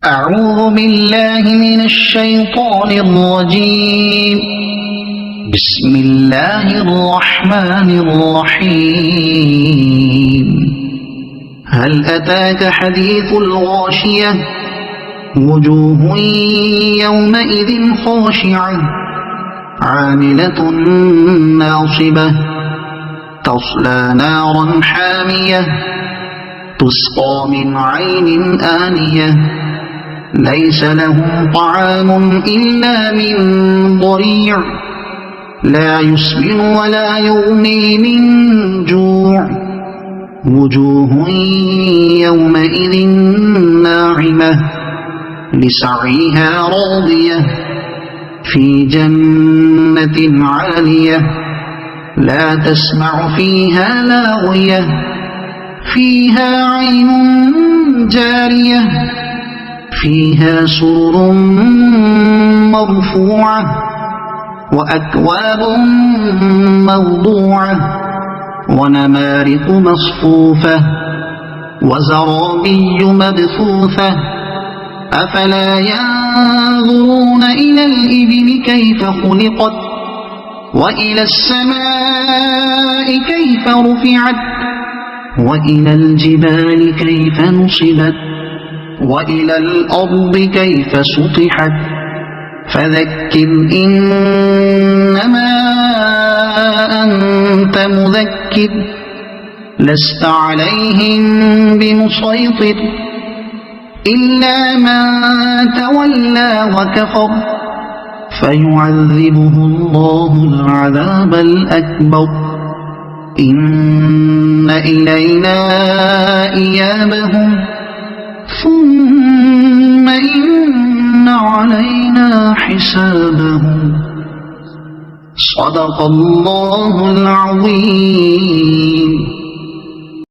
أعوذ بالله من الشيطان الرجيم. بسم الله الرحمن الرحيم. هل أتاك حديث الغاشية؟ وجوه يومئذ خاشعة عاملة ناصبة تصلى نارا حامية تسقى من عين آنية ليس لهم طعام إلا من ضريع لا يسمن ولا يغني من جوع وجوه يومئذ ناعمة لسعيها راضية في جنة عالية لا تسمع فيها لاغية فيها عين جارية فيها سرر مرفوعة وأكواب موضوعة ونمارق مصفوفة وزرابي مبثوثة أفلا ينظرون إلى الإبل كيف خلقت وإلى السماء كيف رفعت وإلى الجبال كيف نصبت وإلى الأرض كيف سطحت فذكر إنما أنت مذكر لست عليهم بمسيطر إلا من تولى وكفر فيعذبه الله العذاب الأكبر إن إلينا إيابهم ثم إن علينا حسابهم صدق الله العظيم.